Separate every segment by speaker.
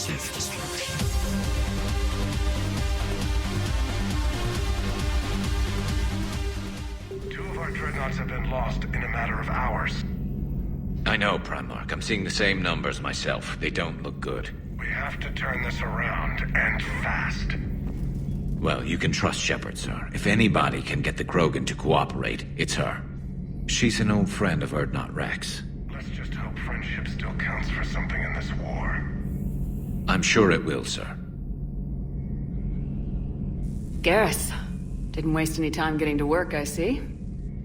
Speaker 1: self-destruction.
Speaker 2: Two of our dreadnoughts have been lost in a matter of hours.
Speaker 3: I know, Primarch. I'm seeing the same numbers myself. They don't look good.
Speaker 2: We have to turn this around, and fast.
Speaker 3: Well, you can trust Shepard, sir. If anybody can get the Krogan to cooperate, it's her. She's an old friend of Urdnot Rex.
Speaker 2: Let's just hope friendship still counts for something in this war.
Speaker 3: I'm sure it will, sir.
Speaker 4: Garrus. Didn't waste any time getting to work, I see.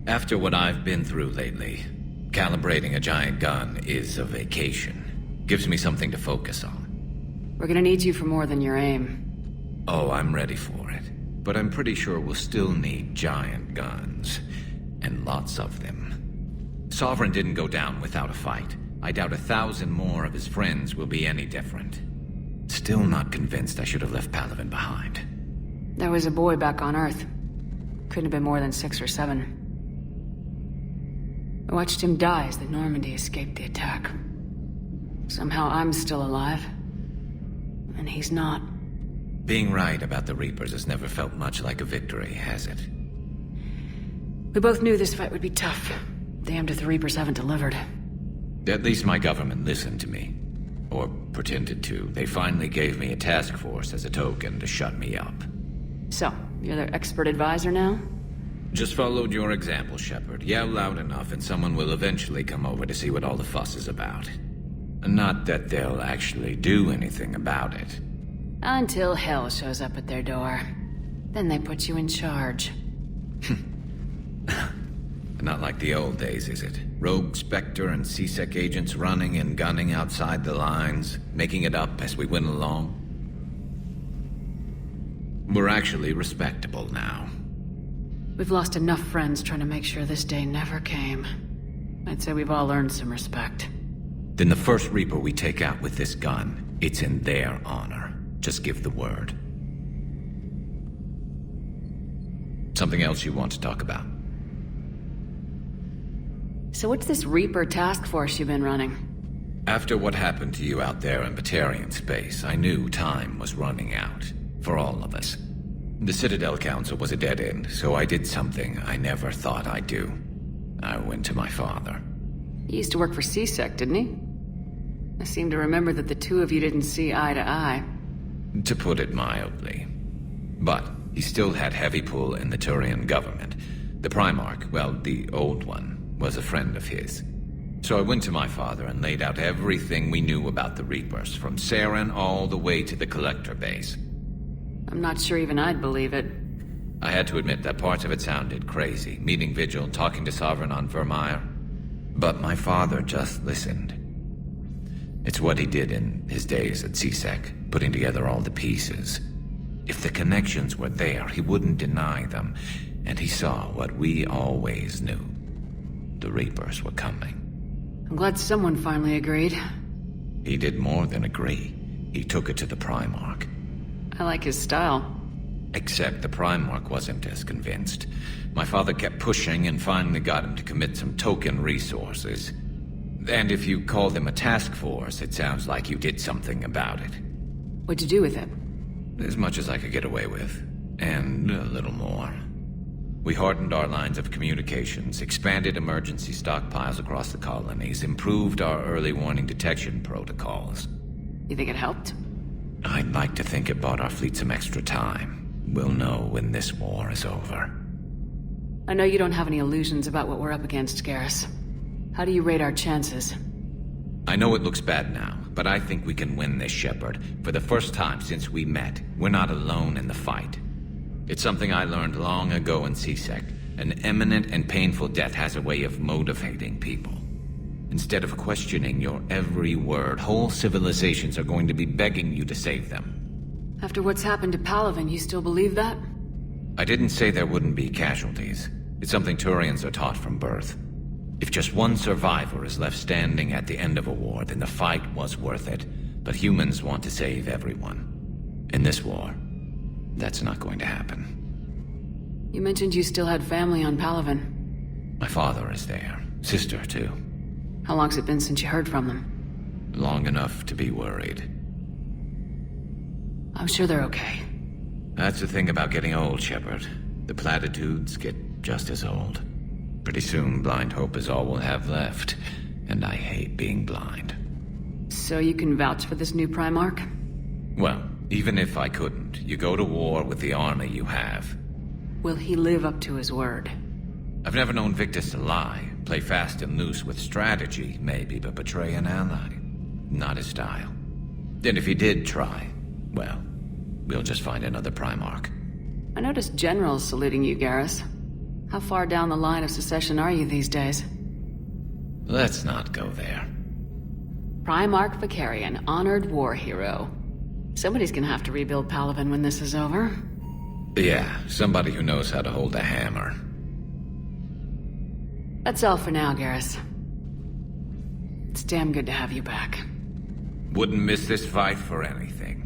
Speaker 3: After what I've been through lately, calibrating a giant gun is a vacation. Gives me something to focus on.
Speaker 4: We're gonna need you for more than your aim.
Speaker 3: Oh, I'm ready for it. But I'm pretty sure we'll still need giant guns. And lots of them. Sovereign didn't go down without a fight. I doubt 1,000 more of his friends will be any different. Still not convinced I should have left Palaven behind.
Speaker 4: There was a boy back on Earth. Couldn't have been more than 6 or 7. I watched him die as the Normandy escaped the attack. Somehow I'm still alive. And he's not.
Speaker 3: Being right about the Reapers has never felt much like a victory, has it?
Speaker 4: We both knew this fight would be tough. Damned if the Reapers haven't delivered.
Speaker 3: At least my government listened to me. Or pretended to. They finally gave me a task force as a token to shut me up.
Speaker 4: So, you're their expert advisor now?
Speaker 3: Just followed your example, Shepard. Yell loud enough and someone will eventually come over to see what all the fuss is about. Not that they'll actually do anything about it.
Speaker 4: Until hell shows up at their door. Then they put you in charge.
Speaker 3: Not like the old days, is it? Rogue Spectre and C-Sec agents running and gunning outside the lines, making it up as we went along. We're actually respectable now.
Speaker 4: We've lost enough friends trying to make sure this day never came. I'd say we've all earned some respect.
Speaker 3: Then the first Reaper we take out with this gun, it's in their honor. Just give the word. Something else you want to talk about?
Speaker 4: So what's this Reaper task force you've been running?
Speaker 3: After what happened to you out there in Batarian space, I knew time was running out. For all of us. The Citadel Council was a dead end, so I did something I never thought I'd do. I went to my father.
Speaker 4: He used to work for C-Sec, didn't he? I seem to remember that the two of you didn't see eye to eye.
Speaker 3: To put it mildly. But he still had heavy pull in the Turian government. The Primarch, well, the old one, was a friend of his. So I went to my father and laid out everything we knew about the Reapers, from Saren all the way to the Collector base.
Speaker 4: I'm not sure even I'd believe it.
Speaker 3: I had to admit that parts of it sounded crazy, meeting Vigil, talking to Sovereign on Vermeer. But my father just listened. It's what he did in his days at C-Sec, putting together all the pieces. If the connections were there, he wouldn't deny them, and he saw what we always knew. The Reapers were coming.
Speaker 4: I'm glad someone finally agreed.
Speaker 3: He did more than agree. He took it to the Primarch.
Speaker 4: I like his style.
Speaker 3: Except the Primarch wasn't as convinced. My father kept pushing and finally got him to commit some token resources. And if you call them a task force, it sounds like you did something about it.
Speaker 4: What'd you do with it?
Speaker 3: As much as I could get away with. And a little more. We hardened our lines of communications, expanded emergency stockpiles across the colonies, improved our early warning detection protocols.
Speaker 4: You think it helped?
Speaker 3: I'd like to think it bought our fleet some extra time. We'll know when this war is over.
Speaker 4: I know you don't have any illusions about what we're up against, Garrus. How do you rate our chances?
Speaker 3: I know it looks bad now, but I think we can win this, Shepard. For the first time since we met, we're not alone in the fight. It's something I learned long ago in C-Sec. An imminent and painful death has a way of motivating people. Instead of questioning your every word, whole civilizations are going to be begging you to save them.
Speaker 4: After what's happened to Palaven, you still believe that?
Speaker 3: I didn't say there wouldn't be casualties. It's something Turians are taught from birth. If just one survivor is left standing at the end of a war, then the fight was worth it. But humans want to save everyone. In this war, that's not going to happen.
Speaker 4: You mentioned you still had family on Palaven.
Speaker 3: My father is there. Sister, too.
Speaker 4: How long's it been since you heard from them?
Speaker 3: Long enough to be worried.
Speaker 4: I'm sure they're okay.
Speaker 3: That's the thing about getting old, Shepard. The platitudes get just as old. Pretty soon, blind hope is all we'll have left. And I hate being blind.
Speaker 4: So you can vouch for this new Primarch?
Speaker 3: Well, even if I couldn't, you go to war with the army you have.
Speaker 4: Will he live up to his word?
Speaker 3: I've never known Victus to lie. Play fast and loose with strategy, maybe, but betray an ally. Not his style. And if he did try, well, we'll just find another Primarch.
Speaker 4: I noticed generals saluting you, Garrus. How far down the line of succession are you these days?
Speaker 3: Let's not go there.
Speaker 4: Primarch Vakarian, honored war hero. Somebody's gonna have to rebuild Palaven when this is over.
Speaker 3: Yeah, somebody who knows how to hold a hammer.
Speaker 4: That's all for now, Garrus. It's damn good to have you back.
Speaker 3: Wouldn't miss this fight for anything.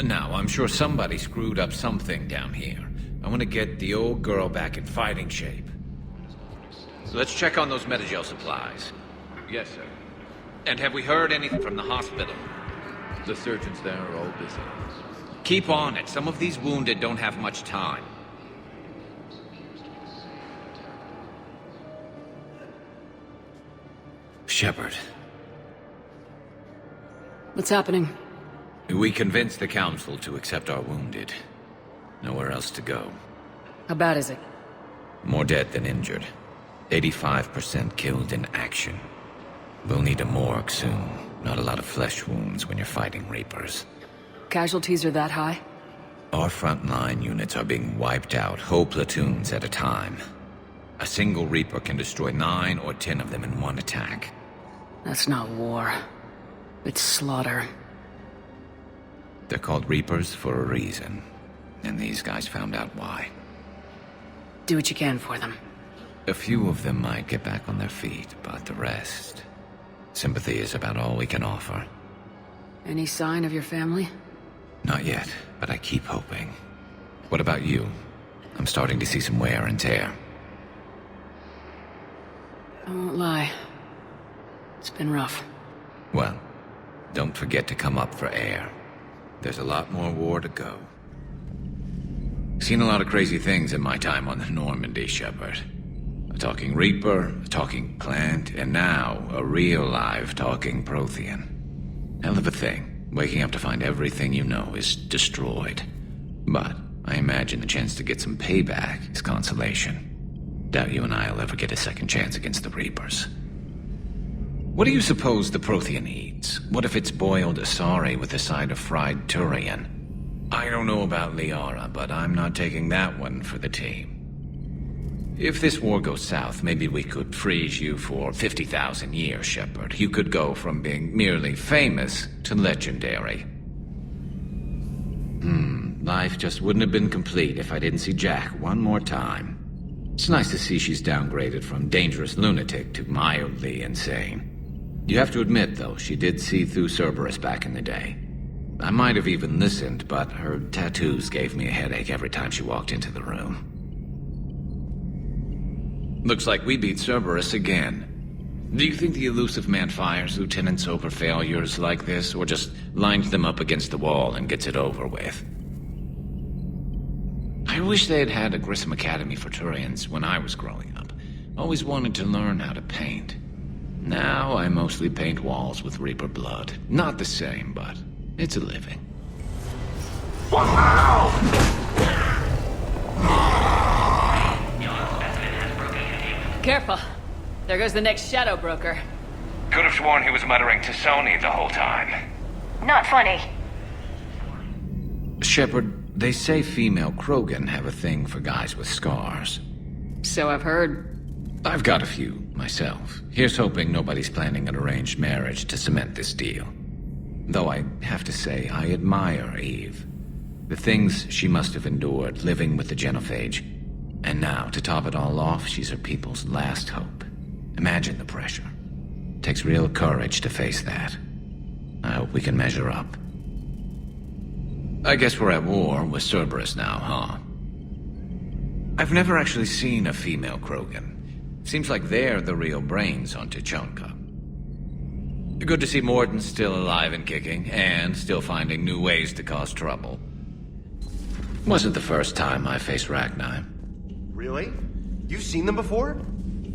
Speaker 3: Now, I'm sure somebody screwed up something down here. I want to get the old girl back in fighting shape. So let's check on those Metagel supplies.
Speaker 1: Yes, sir.
Speaker 3: And have we heard anything from the hospital?
Speaker 1: The surgeons there are all busy.
Speaker 3: Keep on it. Some of these wounded don't have much time. Shepard.
Speaker 4: What's happening?
Speaker 3: We convinced the Council to accept our wounded. Nowhere else to go.
Speaker 4: How bad is it?
Speaker 3: More dead than injured. 85% killed in action. We'll need a morgue soon. Not a lot of flesh wounds when you're fighting Reapers.
Speaker 4: Casualties are that high?
Speaker 3: Our frontline units are being wiped out, whole platoons at a time. A single Reaper can destroy 9 or 10 of them in one attack.
Speaker 4: That's not war. It's slaughter.
Speaker 3: They're called Reapers for a reason. And these guys found out why.
Speaker 4: Do what you can for them.
Speaker 3: A few of them might get back on their feet, but the rest... Sympathy is about all we can offer.
Speaker 4: Any sign of your family?
Speaker 3: Not yet, but I keep hoping. What about you? I'm starting to see some wear and tear.
Speaker 4: I won't lie. It's been rough.
Speaker 3: Well, don't forget to come up for air. There's a lot more war to go. Seen a lot of crazy things in my time on the Normandy, Shepard. A talking Reaper, a talking plant, and now a real live talking Prothean. Hell of a thing, waking up to find everything you know is destroyed. But I imagine the chance to get some payback is consolation. Doubt you and I'll ever get a second chance against the Reapers. What do you suppose the Prothean eats? What if it's boiled Asari with a side of fried Turian? I don't know about Liara, but I'm not taking that one for the team. If this war goes south, maybe we could freeze you for 50,000 years, Shepard. You could go from being merely famous to legendary. Life just wouldn't have been complete if I didn't see Jack one more time. It's nice to see she's downgraded from dangerous lunatic to mildly insane. You have to admit, though, she did see through Cerberus back in the day. I might have even listened, but her tattoos gave me a headache every time she walked into the room. Looks like we beat Cerberus again. Do you think the elusive man fires lieutenants over failures like this, or just lines them up against the wall and gets it over with? I wish they had had a Grissom Academy for Turians when I was growing up. Always wanted to learn how to paint. Now I mostly paint walls with Reaper blood. Not the same, but it's a living.
Speaker 4: Careful. There goes the next shadow broker.
Speaker 2: Could have sworn he was muttering to Sony the whole time.
Speaker 5: Not funny.
Speaker 3: Shepard, they say female Krogan have a thing for guys with scars.
Speaker 4: So I've heard.
Speaker 3: I've got a few, myself. Here's hoping nobody's planning an arranged marriage to cement this deal. Though I have to say, I admire Eve. The things she must have endured living with the Genophage. And now, to top it all off, she's her people's last hope. Imagine the pressure. Takes real courage to face that. I hope we can measure up. I guess we're at war with Cerberus now, huh? I've never actually seen a female Krogan. Seems like they're the real brains on Tuchanka. Good to see Morden's still alive and kicking, and still finding new ways to cause trouble. Wasn't the first time I faced Rachni.
Speaker 5: Really? You've seen them before?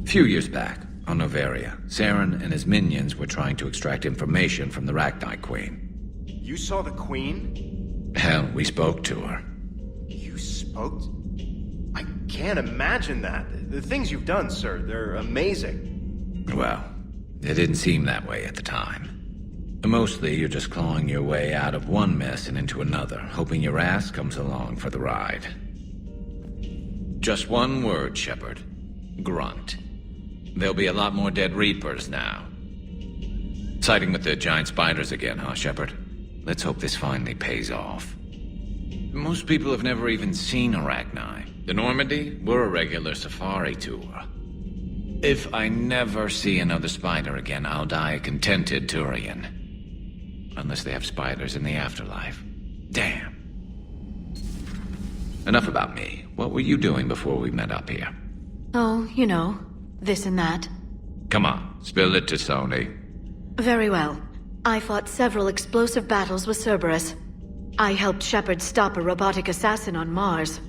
Speaker 3: Few years back, on Noveria, Saren and his minions were trying to extract information from the Rachni Queen.
Speaker 5: You saw the Queen?
Speaker 3: Hell, we spoke to her.
Speaker 5: You spoke? I can't imagine that. The things you've done, sir, they're amazing.
Speaker 3: Well, it didn't seem that way at the time. Mostly, you're just clawing your way out of one mess and into another, hoping your ass comes along for the ride. Just one word, Shepard. Grunt. There'll be a lot more dead Reapers now. Siding with the giant spiders again, huh, Shepard? Let's hope this finally pays off. Most people have never even seen Arachni. The Normandy, we're a regular safari tour. If I never see another spider again, I'll die a contented Turian. Unless they have spiders in the afterlife. Damn. Enough about me. What were you doing before we met up here?
Speaker 6: Oh, you know, this and that.
Speaker 3: Come on, spill it to Sony.
Speaker 6: Very well. I fought several explosive battles with Cerberus. I helped Shepard stop a robotic assassin on Mars.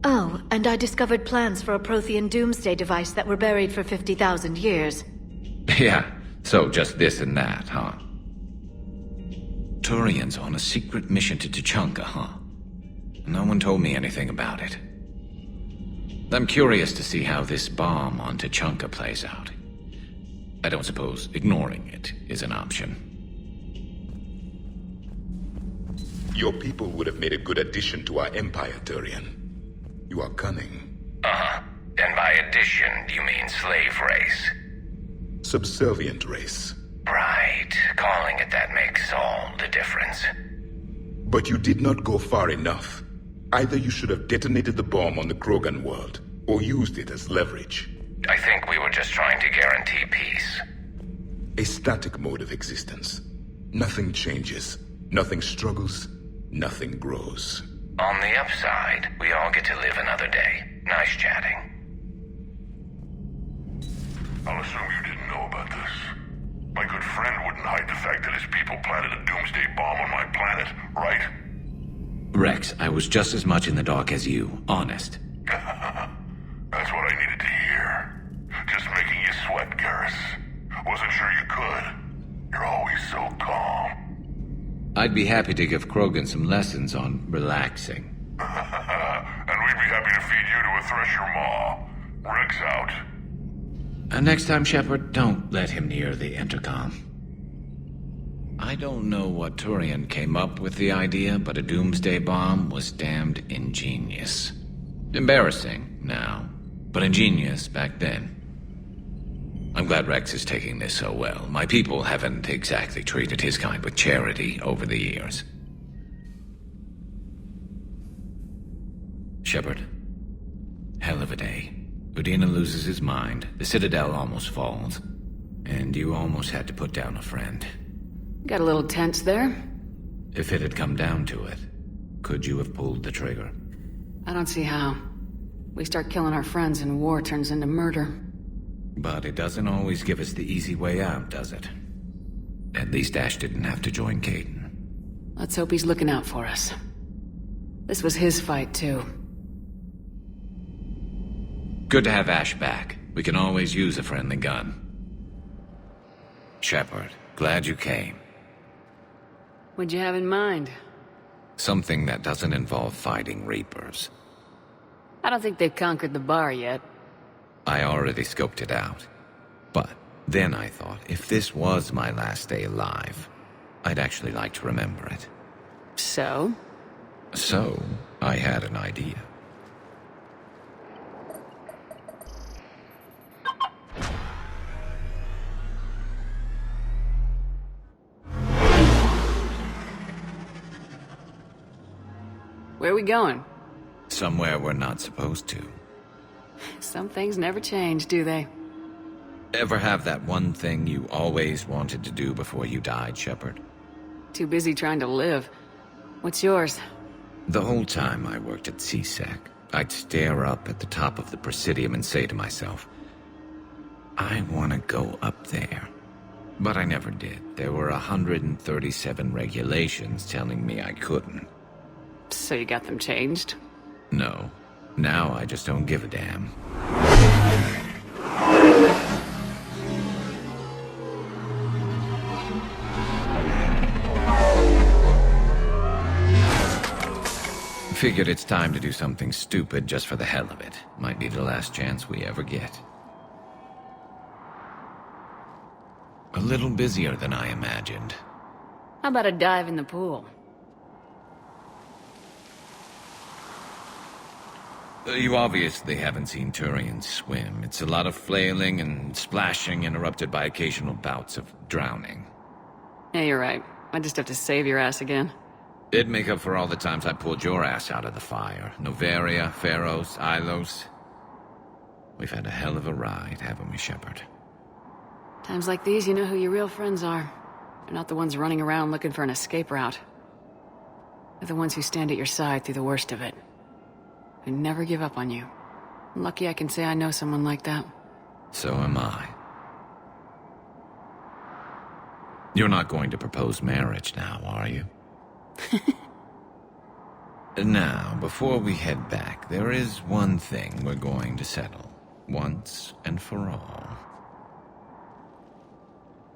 Speaker 6: Oh, and I discovered plans for a Prothean doomsday device that were buried for 50,000 years.
Speaker 3: Yeah, so just this and that, huh? Turian's on a secret mission to Tuchanka, huh? No one told me anything about it. I'm curious to see how this bomb on Tuchanka plays out. I don't suppose ignoring it is an option.
Speaker 7: Your people would have made a good addition to our empire, Turian. You are cunning.
Speaker 8: Uh-huh. And by addition, you mean slave race?
Speaker 7: Subservient race.
Speaker 8: Right. Calling it that makes all the difference.
Speaker 7: But you did not go far enough. Either you should have detonated the bomb on the Krogan world, or used it as leverage.
Speaker 8: I think we were just trying to guarantee peace.
Speaker 7: A static mode of existence. Nothing changes, nothing struggles, nothing grows.
Speaker 8: On the upside, we all get to live another day. Nice chatting.
Speaker 2: I'll assume you didn't know about this. My good friend wouldn't hide the fact that his people planted a doomsday bomb on my planet, right?
Speaker 3: Rex, I was just as much in the dark as you, honest.
Speaker 2: That's what I needed to hear. Just making you sweat, Garrus. Wasn't sure you could. You're always so calm.
Speaker 3: I'd be happy to give Krogan some lessons on relaxing.
Speaker 2: And we'd be happy to feed you to a thresher maw. Rex out.
Speaker 3: And next time, Shepard, don't let him near the intercom. I don't know what Turian came up with the idea, but a doomsday bomb was damned ingenious. Embarrassing now, but ingenious back then. I'm glad Rex is taking this so well. My people haven't exactly treated his kind with charity over the years. Shepard, hell of a day. Udina loses his mind, the Citadel almost falls, and you almost had to put down a friend.
Speaker 4: Got a little tense there.
Speaker 3: If it had come down to it, could you have pulled the trigger?
Speaker 4: I don't see how. We start killing our friends and war turns into murder.
Speaker 3: But it doesn't always give us the easy way out, does it? At least Ash didn't have to join Caden.
Speaker 4: Let's hope he's looking out for us. This was his fight, too.
Speaker 3: Good to have Ash back. We can always use a friendly gun. Shepard, glad you came.
Speaker 4: What'd you have in mind?
Speaker 3: Something that doesn't involve fighting Reapers.
Speaker 4: I don't think they've conquered the bar yet.
Speaker 3: I already scoped it out. But then I thought, if this was my last day alive, I'd actually like to remember it.
Speaker 4: So?
Speaker 3: So, I had an idea.
Speaker 4: Where are we going?
Speaker 3: Somewhere we're not supposed to.
Speaker 4: Some things never change, do they?
Speaker 3: Ever have that one thing you always wanted to do before you died, Shepard?
Speaker 4: Too busy trying to live. What's yours?
Speaker 3: The whole time I worked at CSEC, I'd stare up at the top of the Presidium and say to myself, I want to go up there. But I never did. There were 137 regulations telling me I couldn't.
Speaker 4: So you got them changed?
Speaker 3: No. Now I just don't give a damn. Figured it's time to do something stupid just for the hell of it. Might be the last chance we ever get. A little busier than I imagined.
Speaker 4: How about a dive in the pool?
Speaker 3: You obviously haven't seen Turians swim. It's a lot of flailing and splashing, interrupted by occasional bouts of drowning.
Speaker 4: Yeah, you're right. I just have to save your ass again.
Speaker 3: It'd make up for all the times I pulled your ass out of the fire. Noveria, Pharos, Ilos. We've had a hell of a ride, haven't we, Shepard?
Speaker 4: Times like these, you know who your real friends are. They're not the ones running around looking for an escape route. They're the ones who stand at your side through the worst of it. Who never give up on you. I'm lucky I can say I know someone like that.
Speaker 3: So am I. You're not going to propose marriage now, are you? Now, before we head back, there is one thing we're going to settle. Once and for all.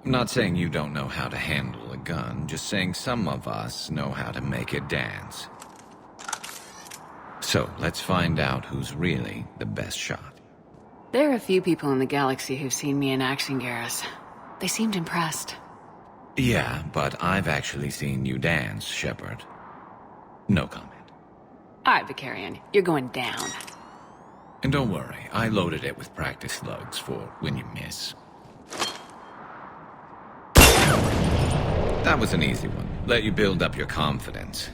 Speaker 3: I'm not saying you don't know how to handle a gun, just saying some of us know how to make it dance. So, let's find out who's really the best shot.
Speaker 4: There are a few people in the galaxy who've seen me in action, Garrus. They seemed impressed.
Speaker 3: Yeah, but I've actually seen you dance, Shepard. No comment.
Speaker 4: Alright, Vakarian, you're going down.
Speaker 3: And don't worry, I loaded it with practice slugs for when you miss. That was an easy one. Let you build up your confidence.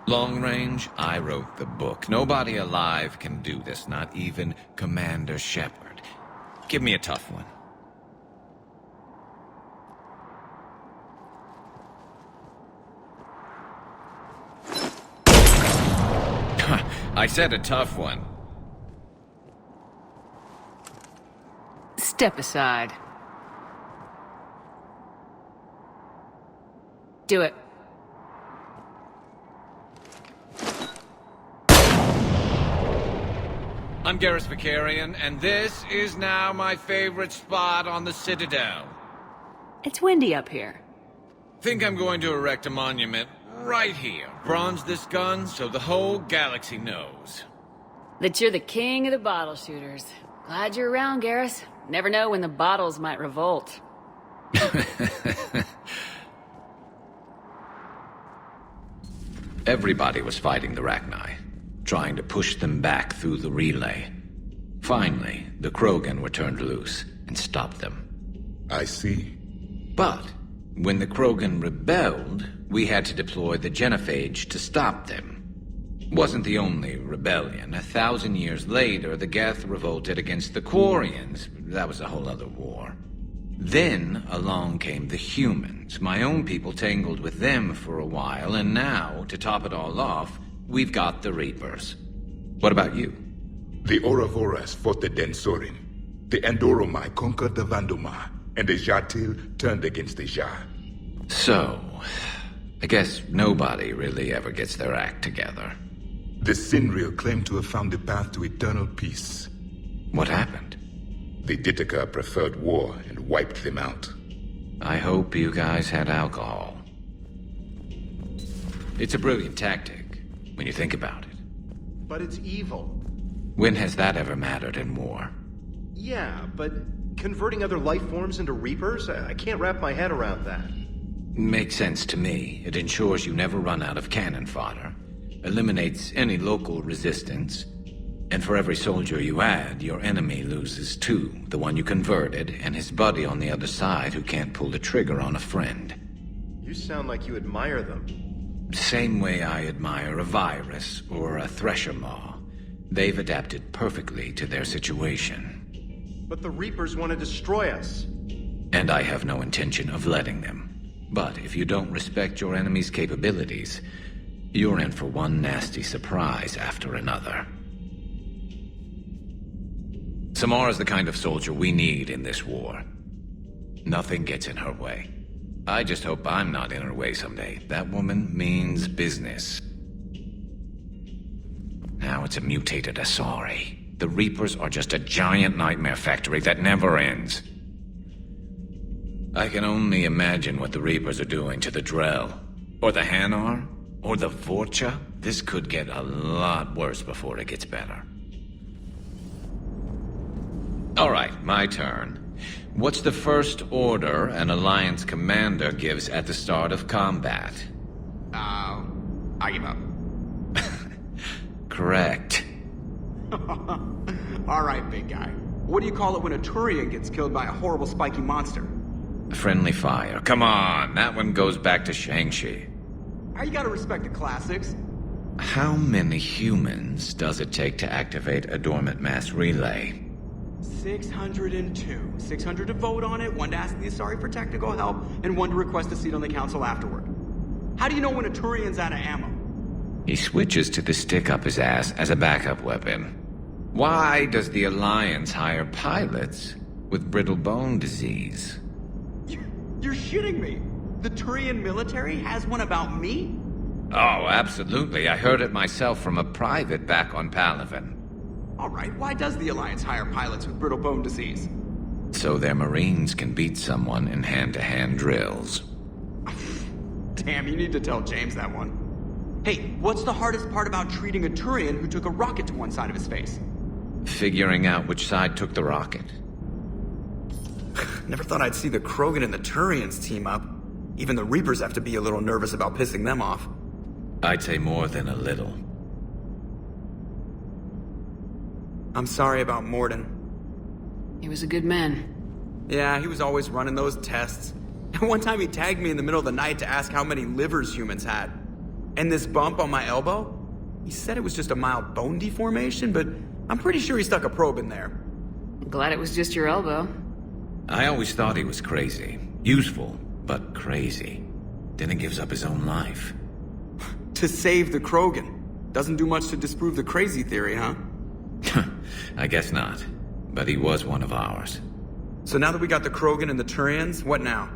Speaker 3: Long range, I wrote the book. Nobody alive can do this, not even Commander Shepard. Give me a tough one. I said a tough one.
Speaker 4: Step aside. Do it.
Speaker 3: I'm Garrus Vakarian, and this is now my favorite spot on the Citadel.
Speaker 4: It's windy up here.
Speaker 3: Think I'm going to erect a monument right here. Bronze this gun so the whole galaxy knows.
Speaker 4: That you're the king of the bottle shooters. Glad you're around, Garrus. Never know when the bottles might revolt.
Speaker 3: Everybody was fighting the Rachni, trying to push them back through the relay. Finally, the Krogan were turned loose and stopped them.
Speaker 7: I see.
Speaker 3: But when the Krogan rebelled, we had to deploy the Genophage to stop them. Wasn't the only rebellion. 1,000 years later, the Geth revolted against the Quarians. That was a whole other war. Then along came the humans. My own people tangled with them for a while, and now, to top it all off, we've got the Reapers. What about you?
Speaker 7: The Ouroboros fought the Densorin. The Andoromai conquered the Vandomar, and the Jatil turned against the Jar.
Speaker 3: So, I guess nobody really ever gets their act together.
Speaker 7: The Sinreal claimed to have found the path to eternal peace.
Speaker 3: What happened?
Speaker 7: The Ditaka preferred war and wiped them out.
Speaker 3: I hope you guys had alcohol. It's a brilliant tactic, when you think about it.
Speaker 5: But it's evil.
Speaker 3: When has that ever mattered in war?
Speaker 5: Yeah, but converting other life forms into Reapers? I can't wrap my head around that.
Speaker 3: Makes sense to me. It ensures you never run out of cannon fodder, eliminates any local resistance, and for every soldier you add, your enemy loses two, the one you converted, and his buddy on the other side who can't pull the trigger on a friend.
Speaker 5: You sound like you admire them.
Speaker 3: Same way I admire a virus or a thresher maw. They've adapted perfectly to their situation.
Speaker 5: But the Reapers want to destroy us.
Speaker 3: And I have no intention of letting them. But if you don't respect your enemy's capabilities, you're in for one nasty surprise after another. Samar's the kind of soldier we need in this war. Nothing gets in her way. I just hope I'm not in her way someday. That woman means business. Now it's a mutated Asari. The Reapers are just a giant nightmare factory that never ends. I can only imagine what the Reapers are doing to the Drell, or the Hanar, or the Vorcha. This could get a lot worse before it gets better. Alright, my turn. What's the first order an Alliance commander gives at the start of combat?
Speaker 9: I give up.
Speaker 3: Correct.
Speaker 9: Alright, big guy. What do you call it when a Turian gets killed by a horrible spiky monster?
Speaker 3: Friendly fire. Come on, that one goes back to Shang-Chi.
Speaker 9: You gotta respect the classics.
Speaker 3: How many humans does it take to activate a dormant mass relay?
Speaker 9: 602. 600 to vote on it, 1 to ask the Asari for technical help, and 1 to request a seat on the council afterward. How do you know when a Turian's out of ammo?
Speaker 3: He switches to the stick up his ass as a backup weapon. Why does the Alliance hire pilots with brittle bone disease?
Speaker 9: You're shitting me! The Turian military has one about me?
Speaker 3: Oh, absolutely. I heard it myself from a private back on Palaven.
Speaker 9: Alright, why does the Alliance hire pilots with brittle bone disease?
Speaker 3: So their Marines can beat someone in hand-to-hand drills.
Speaker 9: Damn, you need to tell James that one. Hey, what's the hardest part about treating a Turian who took a rocket to one side of his face?
Speaker 3: Figuring out which side took the rocket.
Speaker 10: Never thought I'd see the Krogan and the Turians team up. Even the Reapers have to be a little nervous about pissing them off.
Speaker 3: I'd say more than a little.
Speaker 10: I'm sorry about Morden.
Speaker 4: He was a good man.
Speaker 10: Yeah, he was always running those tests. And one time he tagged me in the middle of the night to ask how many livers humans had. And this bump on my elbow? He said it was just a mild bone deformation, but I'm pretty sure he stuck a probe in there.
Speaker 4: I'm glad it was just your elbow.
Speaker 3: I always thought he was crazy. Useful, but crazy. Then he gives up his own life.
Speaker 10: To save the Krogan. Doesn't do much to disprove the crazy theory, huh?
Speaker 3: I guess not. But he was one of ours.
Speaker 10: So now that we got the Krogan and the Turians, what now?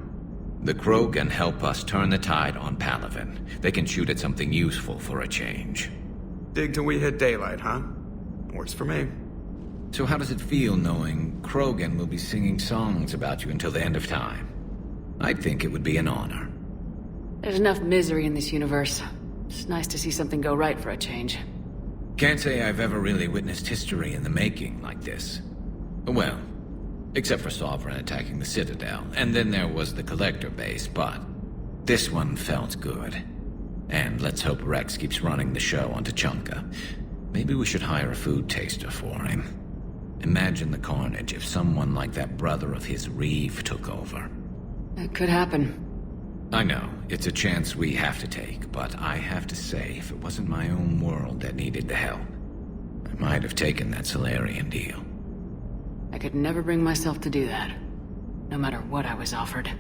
Speaker 3: The Krogan help us turn the tide on Palaven. They can shoot at something useful for a change.
Speaker 10: Dig till we hit daylight, huh? Works for me.
Speaker 3: So how does it feel knowing Krogan will be singing songs about you until the end of time? I think it would be an honor.
Speaker 4: There's enough misery in this universe. It's nice to see something go right for a change.
Speaker 3: Can't say I've ever really witnessed history in the making like this. Well, except for Sovereign attacking the Citadel, and then there was the Collector base, but this one felt good. And let's hope Rex keeps running the show on Tuchanka. Maybe we should hire a food taster for him. Imagine the carnage if someone like that brother of his, Reeve, took over.
Speaker 4: It could happen.
Speaker 3: I know, it's a chance we have to take, but I have to say, if it wasn't my own world that needed the help, I might have taken that Solarian deal.
Speaker 4: I could never bring myself to do that, no matter what I was offered.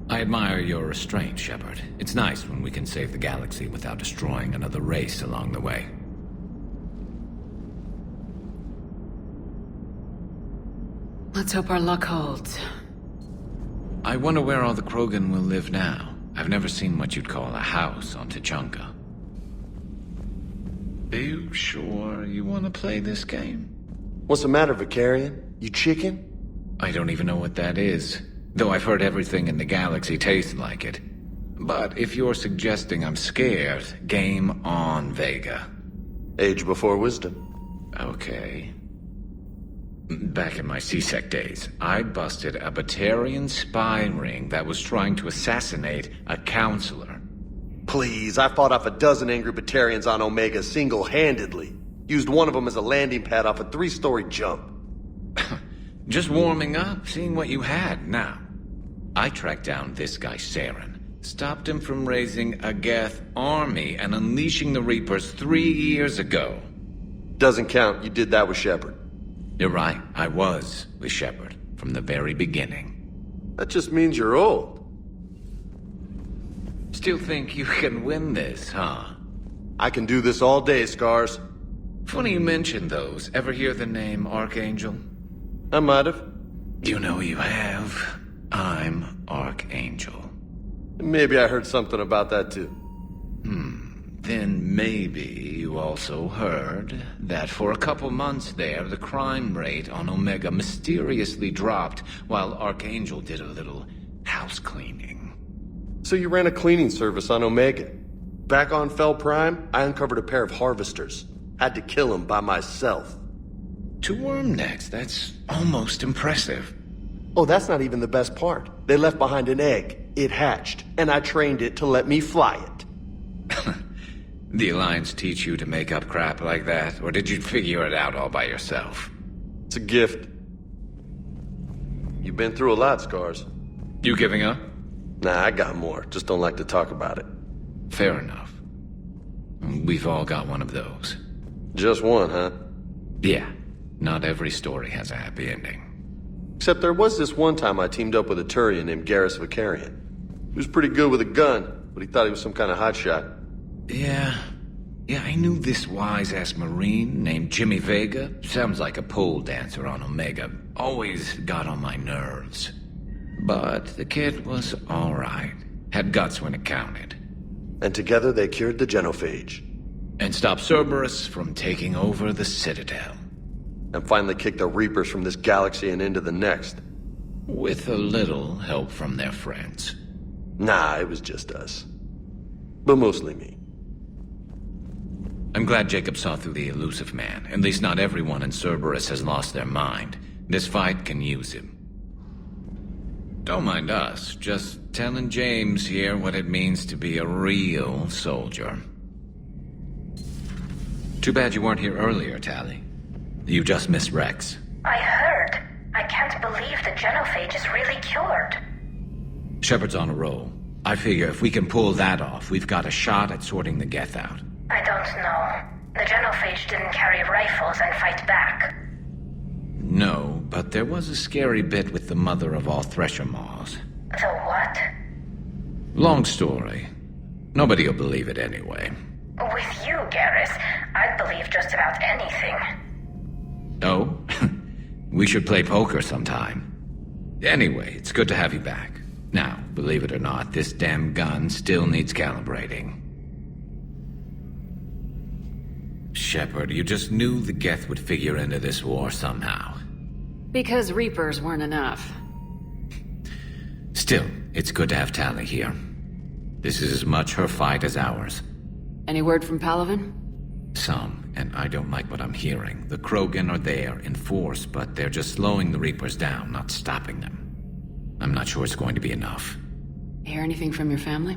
Speaker 3: I admire your restraint, Shepard. It's nice when we can save the galaxy without destroying another race along the way.
Speaker 4: Let's hope our luck holds.
Speaker 3: I wonder where all the Krogan will live now. I've never seen what you'd call a house on Tuchanka. Are you sure you want to play this game?
Speaker 11: What's the matter, Vakarian? You chicken?
Speaker 3: I don't even know what that is. Though I've heard everything in the galaxy tastes like it. But if you're suggesting I'm scared, game on, Vega.
Speaker 11: Age before wisdom.
Speaker 3: Okay. Back in my C-Sec days, I busted a Batarian spy ring that was trying to assassinate a counselor.
Speaker 11: Please, I fought off a dozen angry Batarians on Omega single-handedly. Used one of them as a landing pad off a 3-story jump.
Speaker 3: Just warming up, seeing what you had now. I tracked down this guy, Saren. Stopped him from raising a Geth army and unleashing the Reapers 3 years ago.
Speaker 11: Doesn't count. You did that with Shepard.
Speaker 3: You're right, I was with Shepard from the very beginning.
Speaker 11: That just means you're old.
Speaker 3: Still think you can win this, huh?
Speaker 11: I can do this all day, Scars.
Speaker 3: Funny you mention those. Ever hear the name Archangel?
Speaker 11: I might have.
Speaker 3: You know you have. I'm Archangel.
Speaker 11: Maybe I heard something about that too.
Speaker 3: Then maybe you also heard that for a couple months there, the crime rate on Omega mysteriously dropped while Archangel did a little house cleaning.
Speaker 11: So you ran a cleaning service on Omega. Back on Fel Prime, I uncovered a pair of harvesters. Had to kill them by myself.
Speaker 3: 2 worm necks, that's almost impressive.
Speaker 11: Oh, that's not even the best part. They left behind an egg. It hatched, and I trained it to let me fly it.
Speaker 3: The Alliance teach you to make up crap like that, or did you figure it out all by yourself?
Speaker 11: It's a gift. You've been through a lot, Scars.
Speaker 3: You giving up?
Speaker 11: Nah, I got more. Just don't like to talk about it.
Speaker 3: Fair enough. We've all got one of those.
Speaker 11: Just one, huh?
Speaker 3: Yeah. Not every story has a happy ending.
Speaker 11: Except there was this one time I teamed up with a Turian named Garrus Vakarian. He was pretty good with a gun, but he thought he was some kind of hotshot.
Speaker 3: Yeah, I knew this wise-ass Marine named Jimmy Vega. Sounds like a pole dancer on Omega. Always got on my nerves. But the kid was alright. Had guts when it counted.
Speaker 11: And together they cured the genophage.
Speaker 3: And stopped Cerberus from taking over the Citadel.
Speaker 11: And finally kicked the Reapers from this galaxy and into the next.
Speaker 3: With a little help from their friends.
Speaker 11: Nah, it was just us. But mostly me.
Speaker 3: I'm glad Jacob saw through the elusive man. At least not everyone in Cerberus has lost their mind. This fight can use him. Don't mind us, just telling James here what it means to be a real soldier. Too bad you weren't here earlier, Tali. You just missed Rex.
Speaker 12: I heard. I can't believe the genophage is really cured.
Speaker 3: Shepard's on a roll. I figure if we can pull that off, we've got a shot at sorting the Geth out.
Speaker 12: I don't know. The genophage didn't carry rifles and fight back.
Speaker 3: No, but there was a scary bit with the mother of all Thresher Maws.
Speaker 12: The what?
Speaker 3: Long story. Nobody'll believe it anyway.
Speaker 12: With you, Garrus, I'd believe just about anything.
Speaker 3: Oh? We should play poker sometime. Anyway, it's good to have you back. Now, believe it or not, this damn gun still needs calibrating. Shepard, you just knew the Geth would figure into this war somehow.
Speaker 4: Because Reapers weren't enough.
Speaker 3: Still, it's good to have Tali here. This is as much her fight as ours.
Speaker 4: Any word from Palaven?
Speaker 3: Some, and I don't like what I'm hearing. The Krogan are there in force, but they're just slowing the Reapers down, not stopping them. I'm not sure it's going to be enough.
Speaker 4: Hear anything from your family?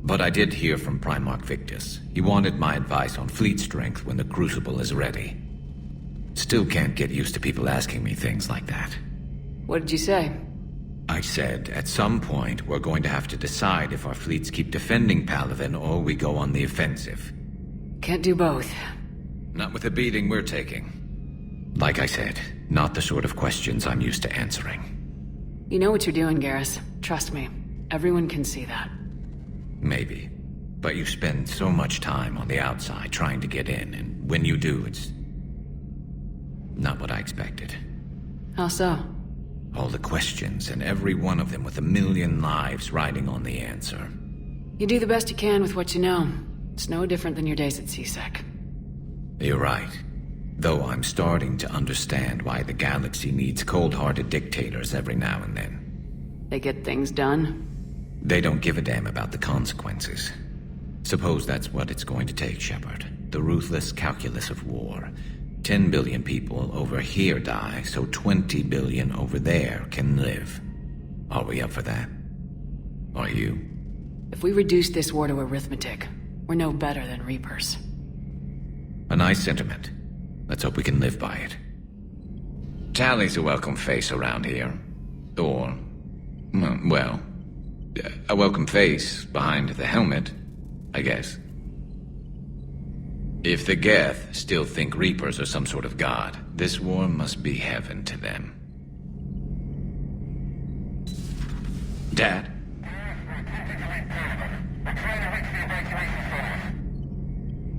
Speaker 3: But I did hear from Primarch Victus. He wanted my advice on fleet strength when the Crucible is ready. Still can't get used to people asking me things like that.
Speaker 4: What did you say?
Speaker 3: I said, at some point, we're going to have to decide if our fleets keep defending Palaven or we go on the offensive.
Speaker 4: Can't do both.
Speaker 3: Not with the beating we're taking. Like I said, not the sort of questions I'm used to answering.
Speaker 4: You know what you're doing, Garrus. Trust me. Everyone can see that.
Speaker 3: Maybe. But you spend so much time on the outside trying to get in, and when you do, it's not what I expected.
Speaker 4: How so?
Speaker 3: All the questions, and every one of them with a million lives riding on the answer.
Speaker 4: You do the best you can with what you know. It's no different than your days at CSEC.
Speaker 3: You're right. Though I'm starting to understand why the galaxy needs cold-hearted dictators every now and then.
Speaker 4: They get things done?
Speaker 3: They don't give a damn about the consequences. Suppose that's what it's going to take, Shepard. The ruthless calculus of war. 10 billion people over here die, so 20 billion over there can live. Are we up for that? Are you?
Speaker 4: If we reduce this war to arithmetic, we're no better than Reapers.
Speaker 3: A nice sentiment. Let's hope we can live by it. Tali's a welcome face around here. Or, well, a welcome face behind the helmet, I guess. If the Geth still think Reapers are some sort of god, this war must be heaven to them. Dad?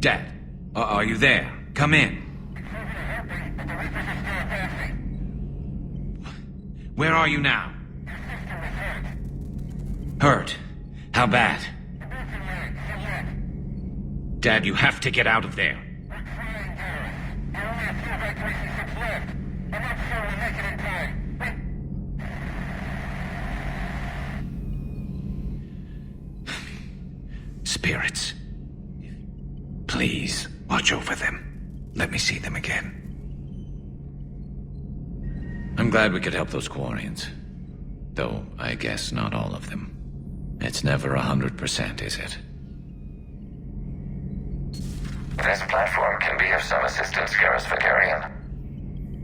Speaker 3: Dad, are you there? Come in. Where are you now? Hurt? How bad? Dad, you have to get out of there. Spirits. Please, watch over them. Let me see them again. I'm glad we could help those Quarians. Though, I guess not all of them. It's never 100%, is it?
Speaker 8: This platform can be of some assistance, Garrus Vakarian.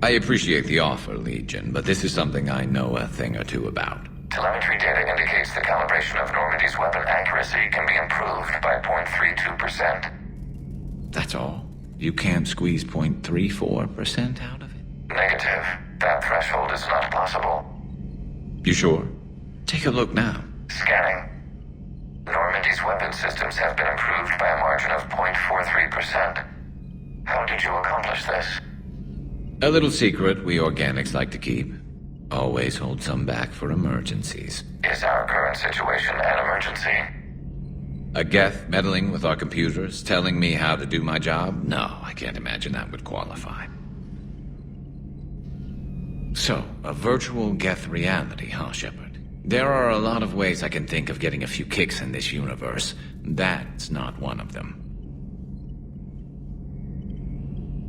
Speaker 3: I appreciate the offer, Legion, but this is something I know a thing or two about.
Speaker 8: Telemetry data indicates the calibration of Normandy's weapon accuracy can be improved by 0.32%.
Speaker 3: That's all? You can't squeeze 0.34% out of it?
Speaker 8: Negative. That threshold is not possible.
Speaker 3: You sure? Take a look now.
Speaker 8: Scanning. Normandy's weapon systems have been improved by a margin of 0.43%. How did you accomplish this?
Speaker 3: A little secret we organics like to keep. Always hold some back for emergencies.
Speaker 8: Is our current situation an emergency?
Speaker 3: A Geth meddling with our computers, telling me how to do my job? No, I can't imagine that would qualify. So, a virtual Geth reality, huh, Shepard? There are a lot of ways I can think of getting a few kicks in this universe. That's not one of them.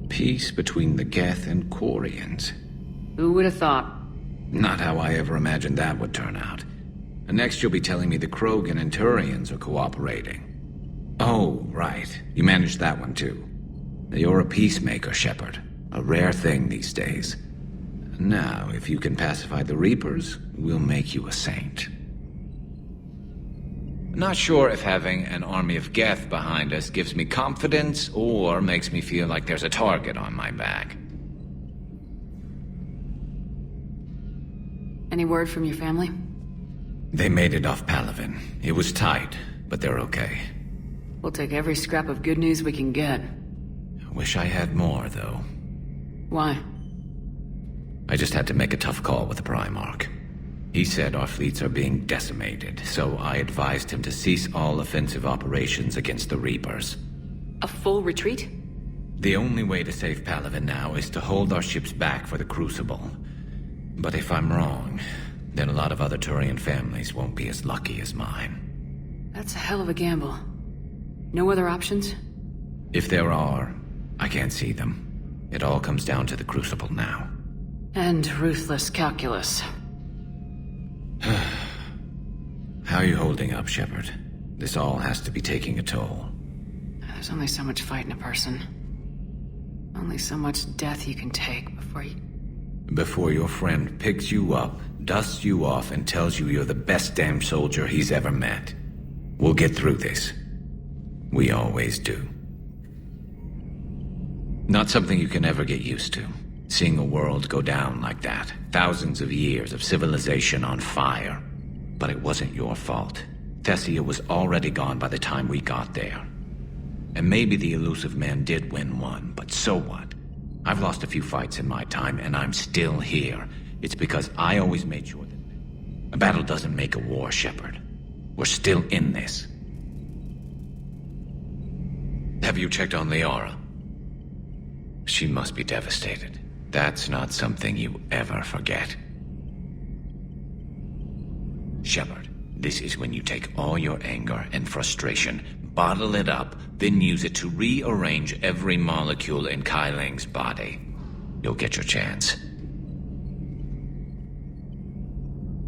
Speaker 3: Peace between the Geth and Quarians.
Speaker 4: Who would have thought?
Speaker 3: Not how I ever imagined that would turn out. And next you'll be telling me the Krogan and Turians are cooperating. Oh, right. You managed that one too. You're a peacemaker, Shepard. A rare thing these days. Now, if you can pacify the Reapers, we'll make you a saint. Not sure if having an army of Geth behind us gives me confidence or makes me feel like there's a target on my back.
Speaker 4: Any word from your family?
Speaker 3: They made it off Palaven. It was tight, but they're okay.
Speaker 4: We'll take every scrap of good news we can get.
Speaker 3: Wish I had more, though.
Speaker 4: Why?
Speaker 3: I just had to make a tough call with the Primarch. He said our fleets are being decimated, so I advised him to cease all offensive operations against the Reapers.
Speaker 4: A full retreat?
Speaker 3: The only way to save Palaven now is to hold our ships back for the Crucible. But if I'm wrong, then a lot of other Turian families won't be as lucky as mine.
Speaker 4: That's a hell of a gamble. No other options?
Speaker 3: If there are, I can't see them. It all comes down to the Crucible now.
Speaker 4: And ruthless calculus.
Speaker 3: How are you holding up, Shepard? This all has to be taking a toll.
Speaker 4: There's only so much fight in a person. Only so much death you can take
Speaker 3: Before your friend picks you up, dusts you off, and tells you you're the best damn soldier he's ever met. We'll get through this. We always do. Not something you can ever get used to. Seeing a world go down like that. Thousands of years of civilization on fire. But it wasn't your fault. Thessia was already gone by the time we got there. And maybe the elusive man did win one, but so what? I've lost a few fights in my time, and I'm still here. It's because I always made sure that a battle doesn't make a war, Shepard. We're still in this. Have you checked on Liara? She must be devastated. That's not something you ever forget. Shepard, this is when you take all your anger and frustration, bottle it up, then use it to rearrange every molecule in Kai Ling's body. You'll get your chance.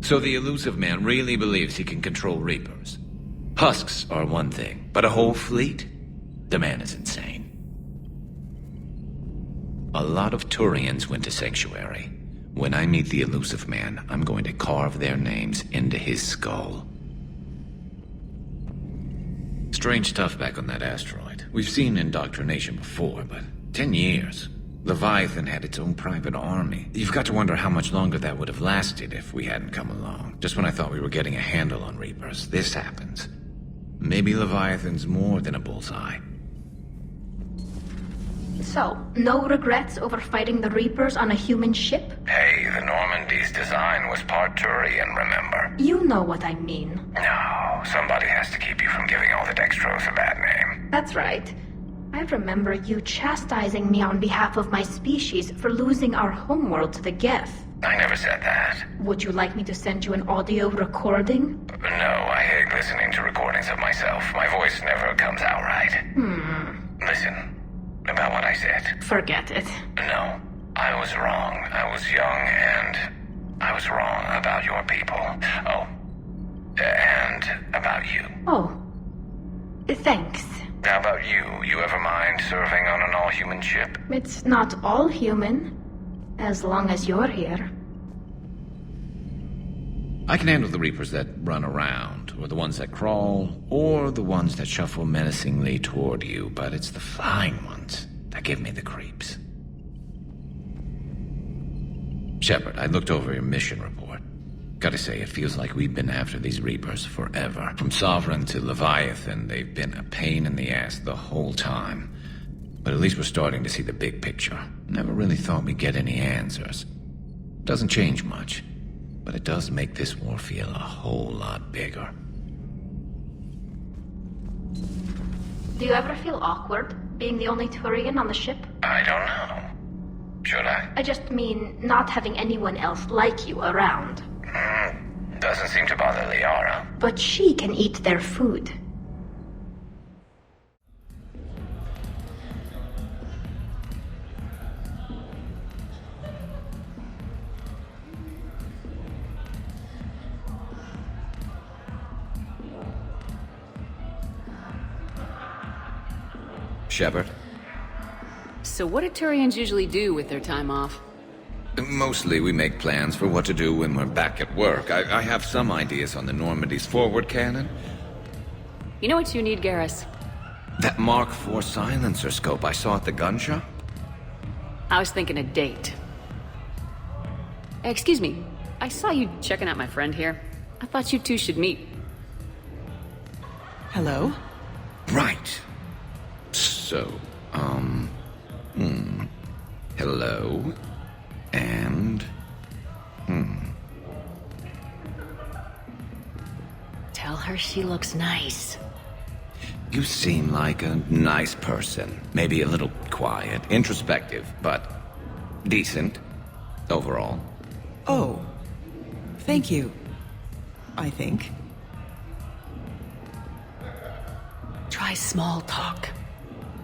Speaker 3: So the elusive man really believes he can control Reapers. Husks are one thing, but a whole fleet? The man is insane. A lot of Turians went to Sanctuary. When I meet the elusive man, I'm going to carve their names into his skull. Strange stuff back on that asteroid. We've seen indoctrination before, but 10 years. Leviathan had its own private army. You've got to wonder how much longer that would have lasted if we hadn't come along. Just when I thought we were getting a handle on Reapers, this happens. Maybe Leviathan's more than a bullseye.
Speaker 12: So, no regrets over fighting the Reapers on a human ship?
Speaker 8: Hey, the Normandy's design was part Turian, remember?
Speaker 12: You know what I mean.
Speaker 8: No, somebody has to keep you from giving all the Dextros a bad name.
Speaker 12: That's right. I remember you chastising me on behalf of my species for losing our homeworld to the Geth.
Speaker 8: I never said that.
Speaker 12: Would you like me to send you an audio recording?
Speaker 8: No, I hate listening to recordings of myself. My voice never comes out right. Listen, about what I said.
Speaker 12: Forget it.
Speaker 8: No, I was wrong. I was young and I was wrong about your people. Oh, and about you.
Speaker 12: Oh, thanks.
Speaker 8: How about you? You ever mind serving on an all-human ship?
Speaker 12: It's not all human, as long as you're here.
Speaker 3: I can handle the Reapers that run around, or the ones that crawl, or the ones that shuffle menacingly toward you, but it's the flying ones that give me the creeps. Shepard, I looked over your mission report. Gotta say, it feels like we've been after these Reapers forever. From Sovereign to Leviathan, they've been a pain in the ass the whole time. But at least we're starting to see the big picture. Never really thought we'd get any answers. Doesn't change much, but it does make this war feel a whole lot bigger.
Speaker 12: Do you ever feel awkward, being the only Turian on the ship?
Speaker 8: I don't know. Should I?
Speaker 12: I just mean not having anyone else like you around.
Speaker 8: Doesn't seem to bother Liara.
Speaker 12: But she can eat their food.
Speaker 3: Shepard?
Speaker 4: So what do Turians usually do with their time off?
Speaker 3: Mostly we make plans for what to do when we're back at work. I have some ideas on the Normandy's forward cannon.
Speaker 4: You know what you need, Garrus?
Speaker 3: That Mark IV silencer scope I saw at the gun shop?
Speaker 4: I was thinking a date. Excuse me, I saw you checking out my friend here. I thought you two should meet.
Speaker 13: Hello?
Speaker 3: Right. So, hello. And...
Speaker 4: Tell her she looks nice.
Speaker 3: You seem like a nice person. Maybe a little quiet, introspective, but decent overall.
Speaker 13: Oh, thank you. I think.
Speaker 4: Try small talk.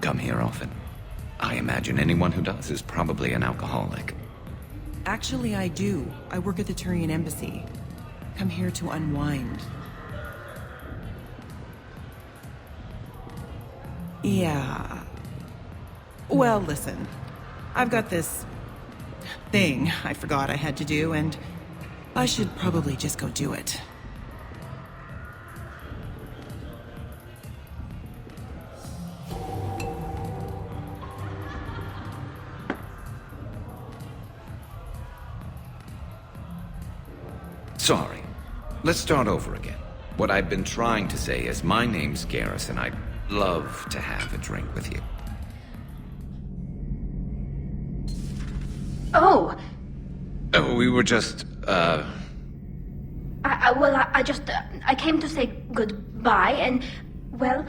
Speaker 3: Come here often. I imagine anyone who does is probably an alcoholic.
Speaker 13: Actually, I do. I work at the Turian embassy. Come here to unwind. Yeah. Well, listen. I've got this thing I forgot I had to do, and I should probably just go do it.
Speaker 3: Sorry. Let's start over again. What I've been trying to say is my name's Garrus, and I'd love to have a drink with you.
Speaker 12: Oh!
Speaker 3: Oh, we were just,
Speaker 12: I came to say goodbye, and, well...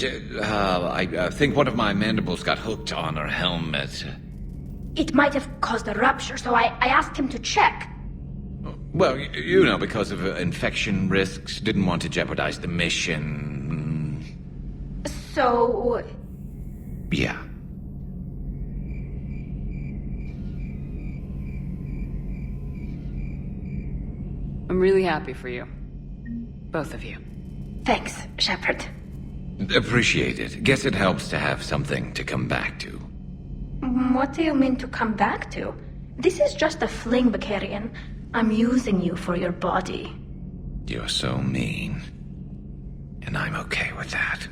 Speaker 3: I think one of my mandibles got hooked on her helmet.
Speaker 12: It might have caused a rupture, so I asked him to check.
Speaker 3: Well, you know, because of infection risks, didn't want to jeopardize the mission.
Speaker 12: So...
Speaker 3: Yeah.
Speaker 4: I'm really happy for you. Both of you.
Speaker 12: Thanks, Shepard.
Speaker 3: Appreciate it. Guess it helps to have something to come back to.
Speaker 12: What do you mean to come back to? This is just a fling, Vakarian. I'm using you for your body.
Speaker 3: You're so mean. And I'm okay with that.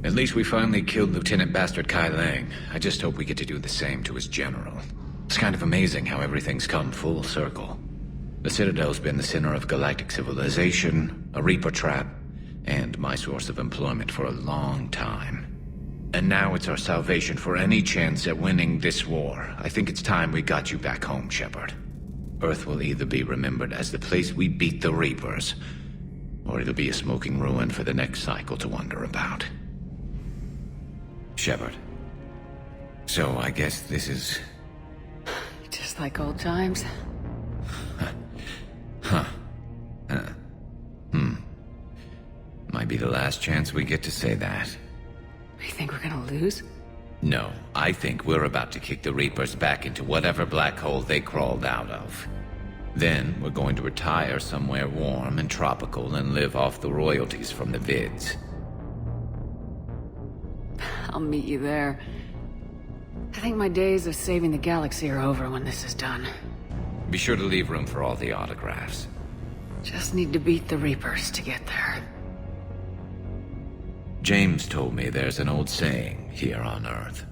Speaker 3: At least we finally killed Lieutenant Bastard Kai Lang. I just hope we get to do the same to his general. It's kind of amazing how everything's come full circle. The Citadel's been the center of galactic civilization, a Reaper trap, and my source of employment for a long time. And now it's our salvation for any chance at winning this war. I think it's time we got you back home, Shepard. Earth will either be remembered as the place we beat the Reapers, or it'll be a smoking ruin for the next cycle to wonder about. Shepard. So I guess this is...
Speaker 4: Just like old times.
Speaker 3: Might be the last chance we get to say that.
Speaker 4: You think we're gonna lose?
Speaker 3: No, I think we're about to kick the Reapers back into whatever black hole they crawled out of. Then we're going to retire somewhere warm and tropical and live off the royalties from the vids.
Speaker 4: I'll meet you there. I think my days of saving the galaxy are over when this is done.
Speaker 3: Be sure to leave room for all the autographs.
Speaker 4: Just need to beat the Reapers to get there.
Speaker 3: James told me there's an old saying here on Earth.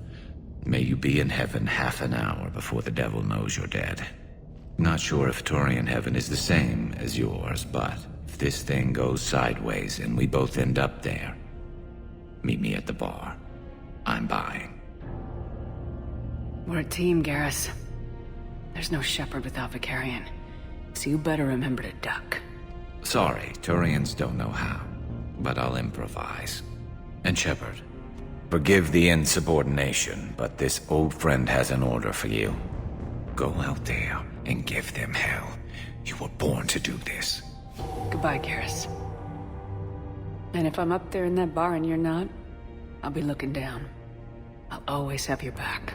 Speaker 3: May you be in heaven half an hour before the devil knows you're dead. Not sure if Turian heaven is the same as yours, but if this thing goes sideways and we both end up there, meet me at the bar. I'm buying.
Speaker 4: We're a team, Garrus. There's no Shepard without Vakarian, so you better remember to duck.
Speaker 3: Sorry, Turians don't know how, but I'll improvise. And Shepard, forgive the insubordination, but this old friend has an order for you. Go out there and give them hell. You were born to do this.
Speaker 4: Goodbye, Garrus. And if I'm up there in that bar and you're not, I'll be looking down. I'll always have your back.